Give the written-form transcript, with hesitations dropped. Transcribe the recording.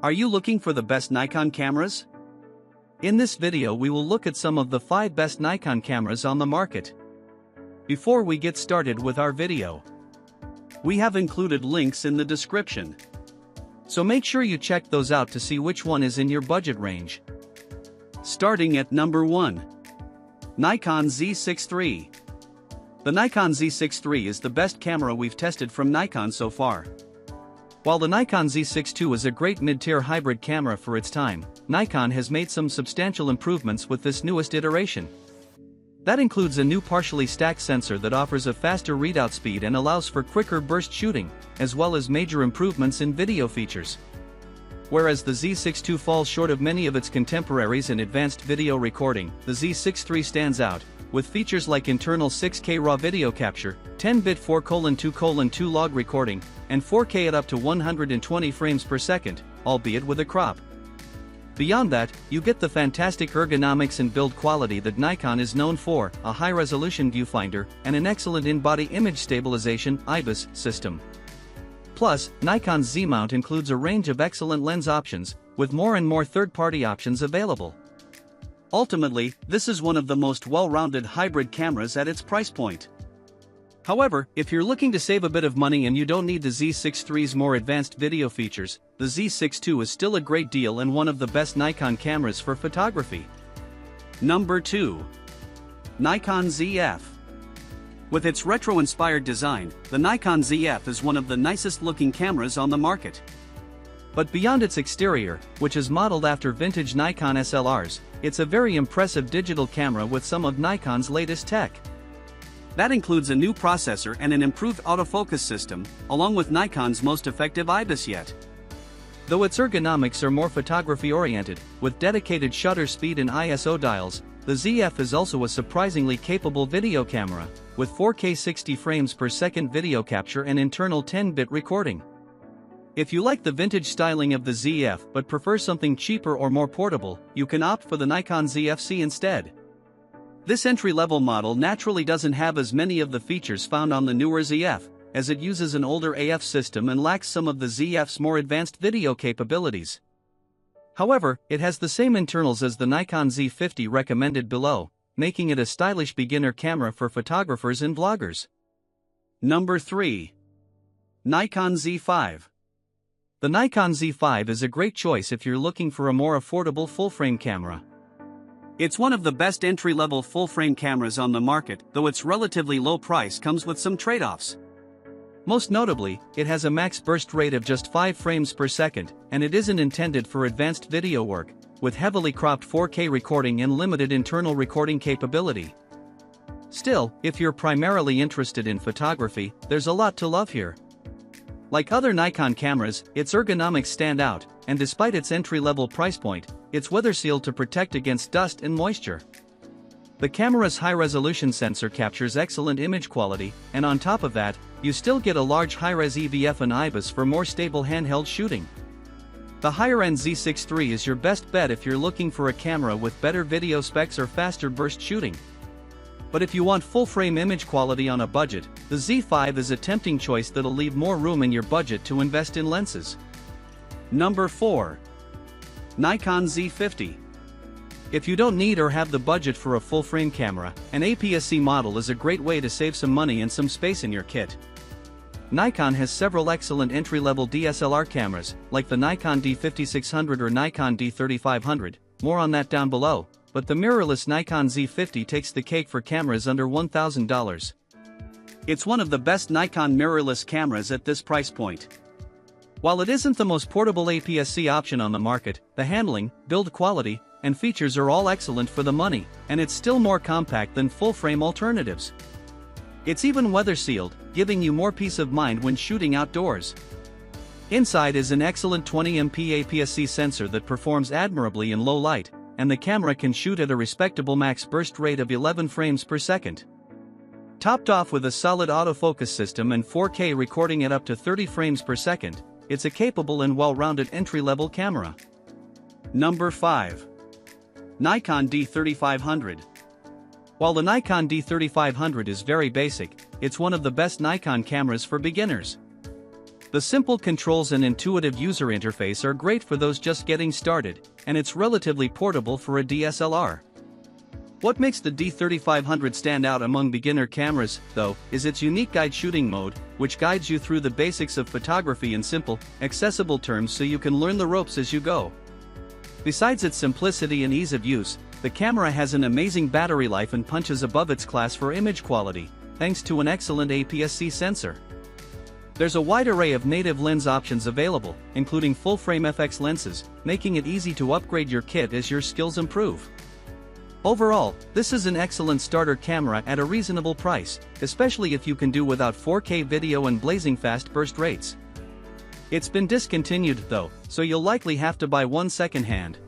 Are you looking for the best Nikon cameras? In this video we will look at some of the 5 best Nikon cameras on the market. Before we get started with our video, we have included links in the description. So make sure you check those out to see which one is in your budget range. Starting at number 1. Nikon Z6 III. The Nikon Z6 III is the best camera we've tested from Nikon so far. While the Nikon Z6 II is a great mid-tier hybrid camera for its time, Nikon has made some substantial improvements with this newest iteration. That includes a new partially stacked sensor that offers a faster readout speed and allows for quicker burst shooting, as well as major improvements in video features. Whereas the Z6 II falls short of many of its contemporaries in advanced video recording, the Z6 III stands out, with features like internal 6K RAW video capture, 10-bit 4:2:2 log recording, and 4K at up to 120 frames per second, albeit with a crop. Beyond that, you get the fantastic ergonomics and build quality that Nikon is known for, a high-resolution viewfinder, and an excellent in-body image stabilization (IBIS) system. Plus, Nikon's Z mount includes a range of excellent lens options, with more and more third-party options available. Ultimately, this is one of the most well-rounded hybrid cameras at its price point. However, if you're looking to save a bit of money and you don't need the Z6 III's more advanced video features, the Z6 II is still a great deal and one of the best Nikon cameras for photography. Number 2. Nikon ZF. With its retro-inspired design, the Nikon ZF is one of the nicest-looking cameras on the market. But beyond its exterior, which is modeled after vintage Nikon SLRs, it's a very impressive digital camera with some of Nikon's latest tech. That includes a new processor and an improved autofocus system, along with Nikon's most effective IBIS yet. Though its ergonomics are more photography-oriented, with dedicated shutter speed and ISO dials, the ZF is also a surprisingly capable video camera, with 4K 60 frames per second video capture and internal 10-bit recording. If you like the vintage styling of the ZF but prefer something cheaper or more portable, you can opt for the Nikon ZF-C instead. This entry-level model naturally doesn't have as many of the features found on the newer ZF, as it uses an older AF system and lacks some of the ZF's more advanced video capabilities. However, it has the same internals as the Nikon Z50 recommended below, making it a stylish beginner camera for photographers and vloggers. Number 3. Nikon Z5. The Nikon Z5 is a great choice if you're looking for a more affordable full-frame camera. It's one of the best entry-level full-frame cameras on the market, though its relatively low price comes with some trade-offs. Most notably, it has a max burst rate of just 5 frames per second, and it isn't intended for advanced video work, with heavily cropped 4K recording and limited internal recording capability. Still, if you're primarily interested in photography, there's a lot to love here. Like other Nikon cameras, its ergonomics stand out, and despite its entry-level price point, it's weather-sealed to protect against dust and moisture. The camera's high-resolution sensor captures excellent image quality, and on top of that, you still get a large high-res EVF and IBIS for more stable handheld shooting. The higher-end Z6 III is your best bet if you're looking for a camera with better video specs or faster burst shooting. But if you want full-frame image quality on a budget, the Z5 is a tempting choice that'll leave more room in your budget to invest in lenses. Number 4. Nikon Z50. If you don't need or have the budget for a full-frame camera, an APS-C model is a great way to save some money and some space in your kit. Nikon has several excellent entry-level DSLR cameras, like the Nikon D3600 or Nikon D3500, more on that down below, but the mirrorless Nikon Z50 takes the cake for cameras under $1,000. It's one of the best Nikon mirrorless cameras at this price point. While it isn't the most portable APS-C option on the market, the handling, build quality, and features are all excellent for the money, and it's still more compact than full-frame alternatives. It's even weather-sealed, giving you more peace of mind when shooting outdoors. Inside is an excellent 20MP APS-C sensor that performs admirably in low light, and the camera can shoot at a respectable max burst rate of 11 frames per second. Topped off with a solid autofocus system and 4K recording at up to 30 frames per second, it's a capable and well-rounded entry-level camera. Number 5. Nikon D3500. While the Nikon D3500 is very basic, it's one of the best Nikon cameras for beginners. The simple controls and intuitive user interface are great for those just getting started, and it's relatively portable for a DSLR. What makes the D3500 stand out among beginner cameras, though, is its unique guide shooting mode, which guides you through the basics of photography in simple, accessible terms so you can learn the ropes as you go. Besides its simplicity and ease of use, the camera has an amazing battery life and punches above its class for image quality, thanks to an excellent APS-C sensor. There's a wide array of native lens options available, including full-frame FX lenses, making it easy to upgrade your kit as your skills improve. Overall, this is an excellent starter camera at a reasonable price, especially if you can do without 4K video and blazing fast burst rates. It's been discontinued though, so you'll likely have to buy one second-hand.